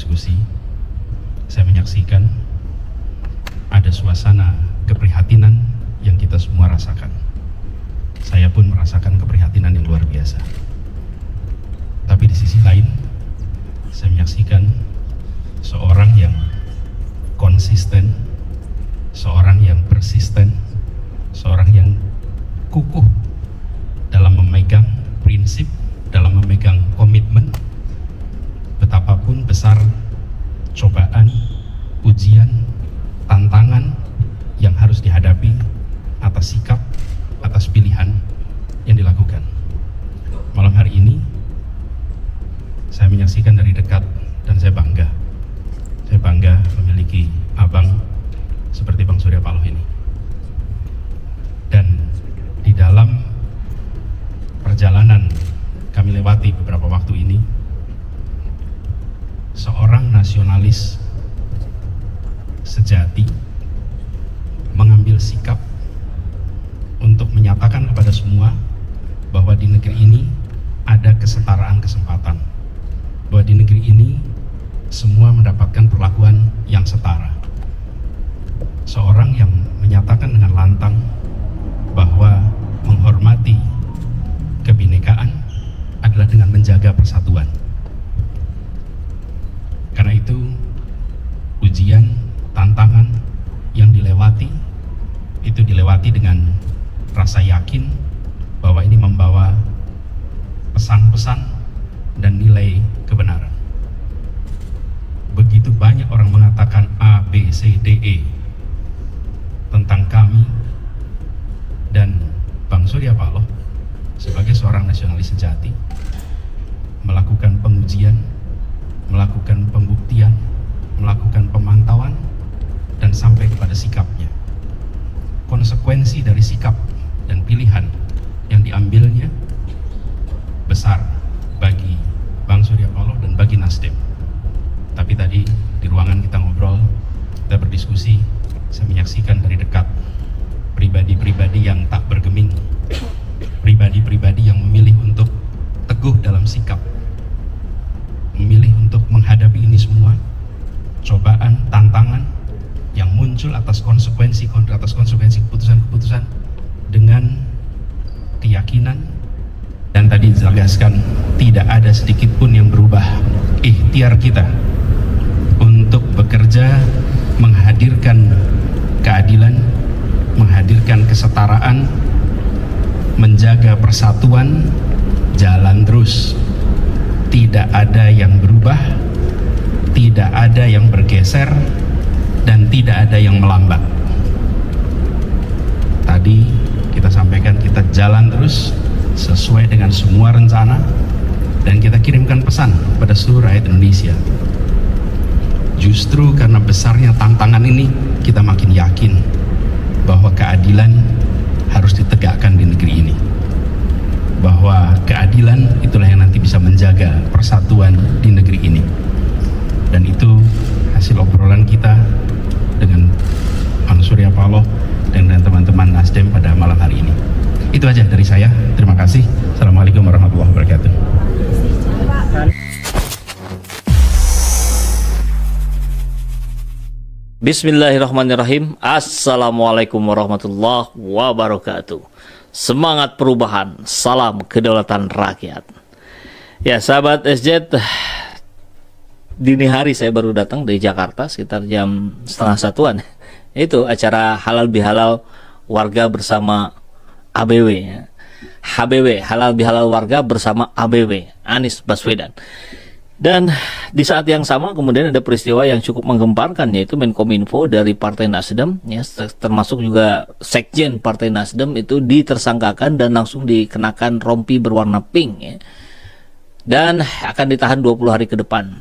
berdiskusi, saya menyaksikan ada suasana keprihatinan yang kita semua rasakan. Saya pun merasakan keprihatinan yang luar biasa. Tapi di sisi lain, saya menyaksikan seorang yang konsisten, seorang yang persisten, seorang yang kukuh dalam memegang prinsip, dalam memegang komitmen, betapapun besar cobaan, ujian, tantangan yang harus dihadapi atas sikap, atas pilihan yang dilakukan. Malam hari ini saya menyaksikan dari dekat dan saya bangga. Saya bangga memiliki abang seperti Bang Surya Paloh ini. Dan di dalam perjalanan kami lewati beberapa waktu ini, seorang nasionalis sejati mengambil sikap untuk menyatakan kepada semua bahwa di negeri ini ada kesetaraan kesempatan, bahwa di negeri ini semua mendapatkan perlakuan yang setara. Seorang yang menyatakan dengan lantang bahwa menghormati kebinekaan adalah dengan menjaga persatuan. Karena itu ujian, tantangan yang dilewati itu dilewati dengan rasa yakin bahwa ini membawa pesan-pesan dan nilai kebenaran. Begitu banyak orang mengatakan A, B, C, D, E tentang kami, dan Bang Surya Paloh sebagai seorang nasionalis sejati melakukan pengujian, melakukan pembuktian, melakukan pemantauan, dan sampai kepada sikapnya. Konsekuensi dari sikap dan pilihan yang diambilnya besar bagi Bang Surya Paloh dan bagi Nasdem. Tapi tadi di ruangan kita ngobrol, kita berdiskusi, saya menyaksikan dari dekat pribadi-pribadi yang tak bergeming, pribadi-pribadi yang memilih untuk teguh dalam sikap, memilih untuk menghadapi ini semua, cobaan, tantangan yang muncul atas konsekuensi keputusan-keputusan dengan keyakinan. Dan tadi ditegaskan tidak ada sedikit pun yang berubah ikhtiar kita untuk bekerja menghadirkan keadilan, menghadirkan kesetaraan, menjaga persatuan, jalan terus. Tidak ada yang berubah, tidak ada yang bergeser, dan tidak ada yang melambat. Tadi kita sampaikan kita jalan terus sesuai dengan semua rencana, dan kita kirimkan pesan kepada seluruh rakyat Indonesia. Justru karena besarnya tantangan ini, kita makin yakin bahwa keadilan harus ditegakkan di negeri ini, bahwa keadilan itulah yang nanti bisa menjaga persatuan di negeri ini. Dan itu hasil obrolan kita dengan Bang Surya Paloh dan teman-teman Nasdem pada malam hari ini. Itu aja dari saya. Terima kasih. Assalamualaikum warahmatullahi wabarakatuh. Bismillahirrahmanirrahim. Assalamualaikum warahmatullahi wabarakatuh. Semangat perubahan, salam kedaulatan rakyat. Ya sahabat SJ, dini hari saya baru datang dari Jakarta sekitar jam 12:30-an. Itu acara halal bihalal warga bersama ABW ya. HBW, halal bihalal warga bersama ABW, Anies Baswedan. Dan di saat yang sama kemudian ada peristiwa yang cukup menggemparkan, yaitu Menkominfo dari Partai Nasdem ya, termasuk juga Sekjen Partai Nasdem itu ditersangkakan dan langsung dikenakan rompi berwarna pink ya. Dan akan ditahan 20 hari ke depan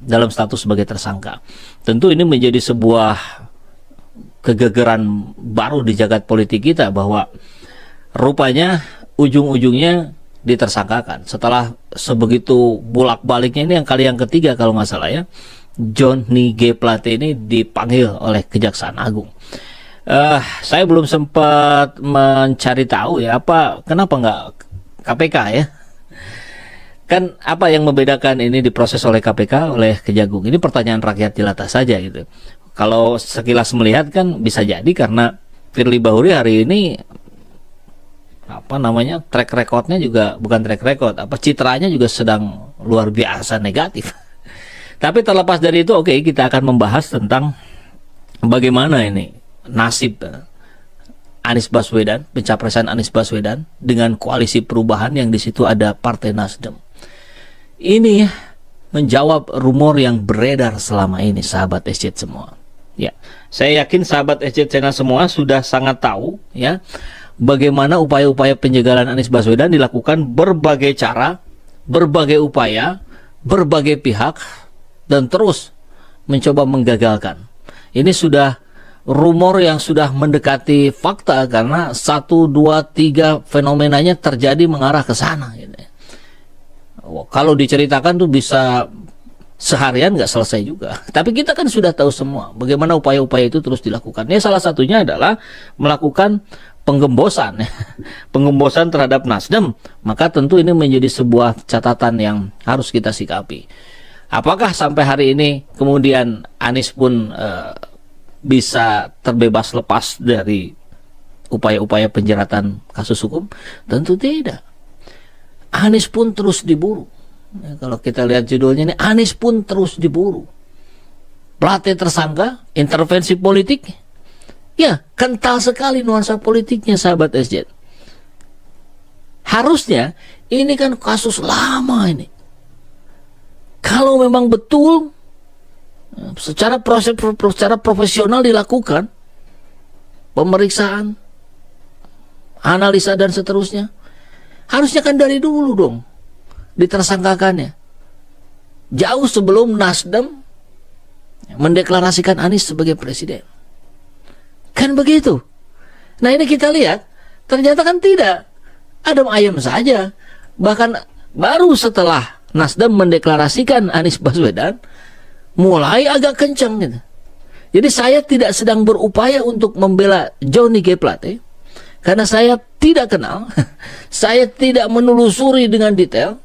dalam status sebagai tersangka. Tentu ini menjadi sebuah kegegeran baru di jagat politik kita, bahwa rupanya ujung-ujungnya ditersangkakan setelah sebegitu bolak-baliknya. Ini yang kali yang ketiga kalau nggak salah ya, Johnny G. Plate ini dipanggil oleh Kejaksaan Agung. Saya belum sempat mencari tahu ya kenapa nggak KPK ya. Kan apa yang membedakan ini diproses oleh KPK, oleh Kejagung? Ini pertanyaan rakyat jelata saja gitu. Kalau sekilas melihat kan bisa jadi karena Firly Bahuri hari ini apa namanya, track recordnya juga bukan track record, apa citranya juga sedang luar biasa negatif. Tapi terlepas dari itu, oke, kita akan membahas tentang bagaimana ini nasib Anies Baswedan, pencapresan Anies Baswedan dengan koalisi perubahan yang di situ ada Partai Nasdem. Ini menjawab rumor yang beredar selama ini, sahabat SJ semua. Ya, saya yakin sahabat SJ channel semua sudah sangat tahu ya bagaimana upaya-upaya penjagalan Anies Baswedan dilakukan berbagai cara, berbagai upaya, berbagai pihak, dan terus mencoba menggagalkan. Ini sudah rumor yang sudah mendekati fakta karena 1, 2, 3 fenomenanya terjadi mengarah ke sana gitu. Kalau diceritakan tuh bisa seharian nggak selesai juga. Tapi kita kan sudah tahu semua bagaimana upaya-upaya itu terus dilakukan. Ya, salah satunya adalah melakukan penggembosan, penggembosan terhadap Nasdem. Maka tentu ini menjadi sebuah catatan yang harus kita sikapi. Apakah sampai hari ini kemudian Anies pun bisa terbebas lepas dari upaya-upaya penjeratan kasus hukum? Tentu tidak. Anies pun terus diburu. Ya, kalau kita lihat judulnya ini, Anies pun terus diburu. Plate tersangka, intervensi politik. Ya, kental sekali nuansa politiknya, sahabat SJ. Harusnya ini kan kasus lama ini. Kalau memang betul secara profesional dilakukan pemeriksaan, analisa dan seterusnya, harusnya kan dari dulu dong ditersangkakannya, jauh sebelum Nasdem mendeklarasikan Anies sebagai presiden. Kan begitu. Nah, ini kita lihat ternyata kan tidak, adem ayem saja. Bahkan baru setelah Nasdem mendeklarasikan Anies Baswedan mulai agak kencang gitu. Jadi saya tidak sedang berupaya untuk membela Johnny G. Plate karena saya tidak kenal, saya tidak menelusuri dengan detail.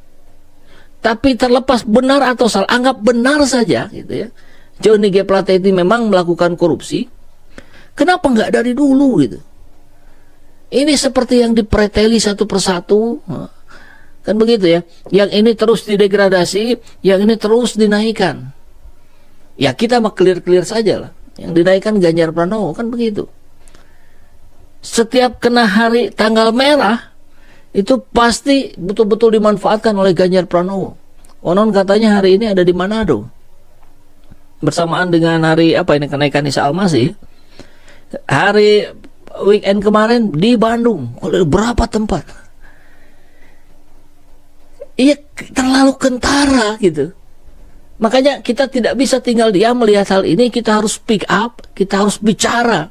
Tapi terlepas benar atau salah, anggap benar saja gitu ya, Johnny G. Plate itu memang melakukan korupsi. Kenapa nggak dari dulu gitu? Ini seperti yang dipreteli satu persatu, kan begitu ya. Yang ini terus didegradasi, yang ini terus dinaikkan. Ya kita mah clear-clear saja lah. Yang dinaikkan Ganjar Pranowo, kan begitu. Setiap kena hari tanggal merah itu pasti betul-betul dimanfaatkan oleh Ganjar Pranowo. Konon katanya hari ini ada di Manado bersamaan dengan hari apa ini, kenaikan Isa Al-Masih. Hari weekend kemarin di Bandung, berapa tempat. Iya, terlalu kentara gitu. Makanya kita tidak bisa tinggal diam melihat hal ini. Kita harus speak up, kita harus bicara.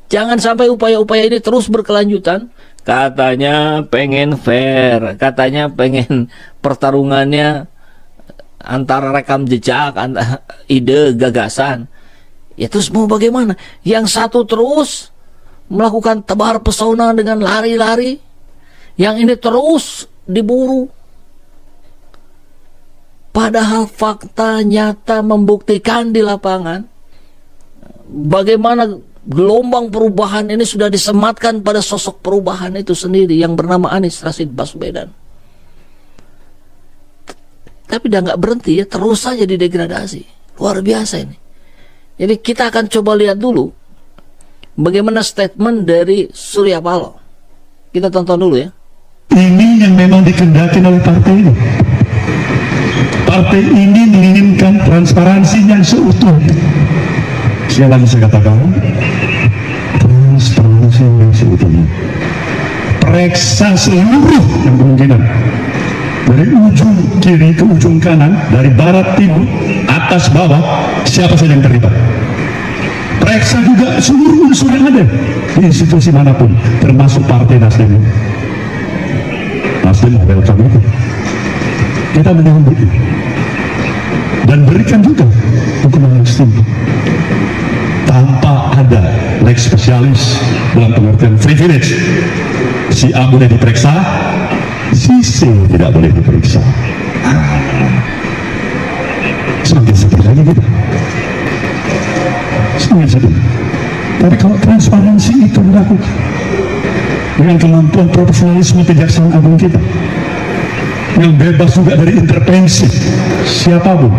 Jangan sampai upaya-upaya ini terus berkelanjutan. Katanya pengen fair, katanya pengen pertarungannya antara rekam jejak, antara ide, gagasan. Ya terus mau bagaimana? Yang satu terus melakukan tebar pesona dengan lari-lari, yang ini terus diburu. Padahal fakta nyata membuktikan di lapangan bagaimana gelombang perubahan ini sudah disematkan pada sosok perubahan itu sendiri yang bernama Anies Rashid Baswedan. Tapi udah nggak berhenti ya, terus saja didegradasi. Luar biasa ini. Jadi kita akan coba lihat dulu bagaimana statement dari Surya Paloh. Kita tonton dulu ya. Ini yang memang dikehendaki oleh partai ini. Partai ini menginginkan transparansi yang seutuhnya. Sekali lagi saya katakan, transparansi yang seutuhnya. Periksa seluruh yang kemungkinan, dari ujung kiri ke ujung kanan, dari barat timur, atas bawah, siapa saja yang terlibat. Periksa juga seluruh unsur yang ada di institusi manapun, termasuk Partai Nasdem. Nasdem welcome itu. Kita menyambut itu dan berikan juga hukuman yang setimpal tanpa ada lex spesialis dalam pengertian privilege. Si A boleh diperiksa, Sising tidak boleh diperiksa. Semakin sedih lagi kita. Semakin sedih. Tapi kalau transparansi itu dilakukan dengan kemampuan profesionalisme Kejaksaan Agung kita yang bebas juga dari intervensi siapapun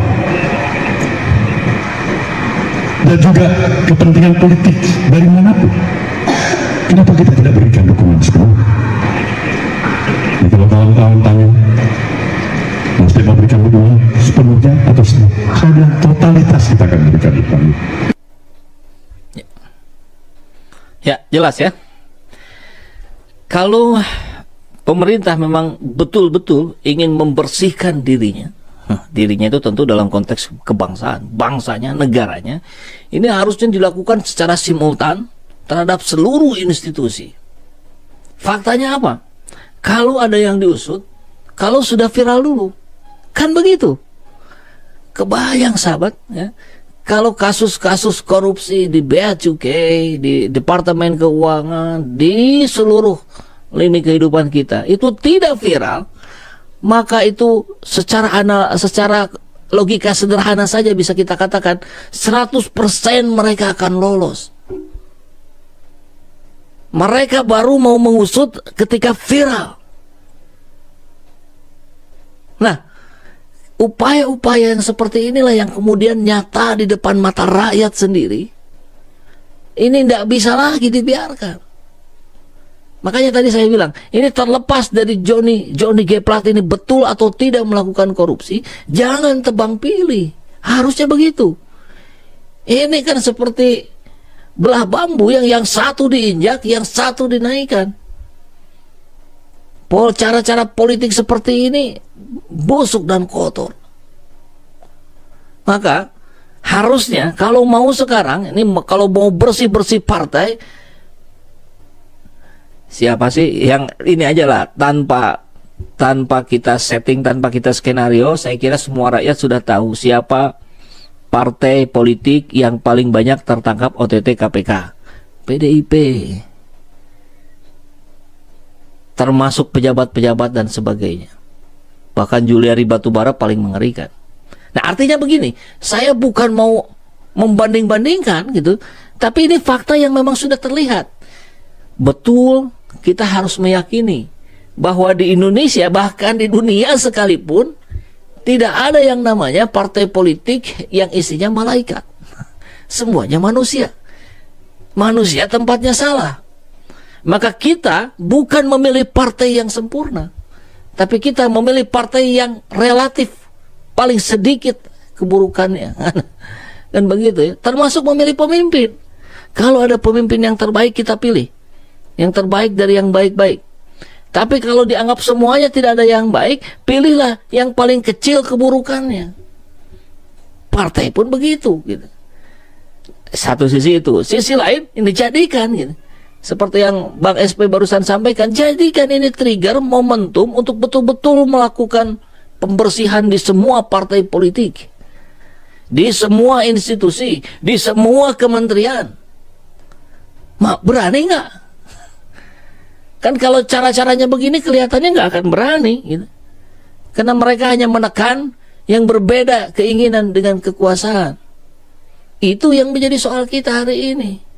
dan juga kepentingan politik dari manapun, kenapa kita tidak berikan dukungan sepenuh? Jadi kalau kawan-kawan tanya, Nasdem memberikan dukungan sepenuhnya atau setengah? Saya bilang totalitas kita akan berikan dukungan. Ya, jelas ya. Kalau pemerintah memang betul-betul ingin membersihkan dirinya itu tentu dalam konteks kebangsaan, bangsanya, negaranya, ini harusnya dilakukan secara simultan terhadap seluruh institusi. Faktanya apa? Kalau ada yang diusut, kalau sudah viral dulu, kan begitu. Kebayang sahabat, ya. Kalau kasus-kasus korupsi di Bea Cukai, di Departemen Keuangan, di seluruh lini kehidupan kita itu tidak viral, maka itu secara logika sederhana saja bisa kita katakan 100% mereka akan lolos. Mereka baru mau mengusut ketika viral. Nah, upaya-upaya yang seperti inilah yang kemudian nyata di depan mata rakyat sendiri. Ini tidak bisa lagi dibiarkan. Makanya tadi saya bilang, ini terlepas dari Johnny G. Plate ini betul atau tidak melakukan korupsi, jangan tebang pilih. Harusnya begitu. Ini kan seperti belah bambu yang satu diinjak, yang satu dinaikkan. Cara-cara politik seperti ini busuk dan kotor. Maka harusnya kalau mau sekarang ini, kalau mau bersih-bersih partai, siapa sih yang ini aja lah, tanpa kita setting, tanpa kita skenario, saya kira semua rakyat sudah tahu siapa partai politik yang paling banyak tertangkap OTT KPK. PDIP. Termasuk pejabat-pejabat dan sebagainya. Bahkan Juliari Batubara paling mengerikan. Nah, artinya begini, saya bukan mau membanding-bandingkan gitu, tapi ini fakta yang memang sudah terlihat. Betul, kita harus meyakini bahwa di Indonesia, bahkan di dunia sekalipun, tidak ada yang namanya partai politik yang isinya malaikat. Semuanya manusia. Manusia tempatnya salah. Maka kita bukan memilih partai yang sempurna, tapi kita memilih partai yang relatif paling sedikit keburukannya. Dan begitu ya, termasuk memilih pemimpin. Kalau ada pemimpin yang terbaik, kita pilih yang terbaik dari yang baik-baik. Tapi kalau dianggap semuanya tidak ada yang baik, pilihlah yang paling kecil keburukannya. Partai pun begitu gitu. Satu sisi itu, sisi lain ini dijadikan gitu. Seperti yang Bang SP barusan sampaikan, jadikan ini trigger, momentum untuk betul-betul melakukan pembersihan di semua partai politik, di semua institusi, di semua kementerian. Berani nggak? Kan kalau cara-caranya begini kelihatannya nggak akan berani gitu. Karena mereka hanya menekan yang berbeda keinginan dengan kekuasaan. Itu yang menjadi soal kita hari ini.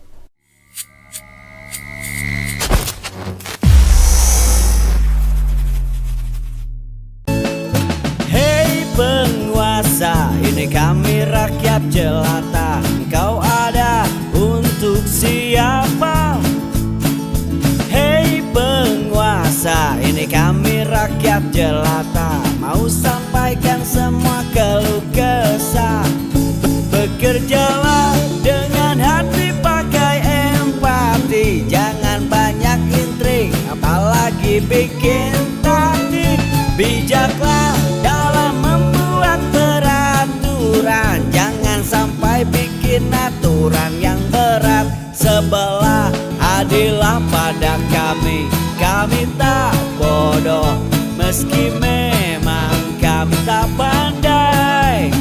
Penguasa, ini kami rakyat jelata. Engkau ada untuk siapa? Hei penguasa, ini kami rakyat jelata. Mau sampaikan semua keluh kesah. Bekerjalah dengan hati, pakai empati. Jangan banyak intrik, apalagi bikin taktik. Bijaklah dalam membuat peraturan, jangan sampai bikin aturan yang berat. Sebelah adillah pada kami, kami tak bodoh, meski memang kami tak pandai.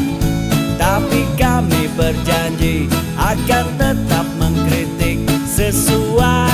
Tapi kami berjanji akan tetap mengkritik sesuai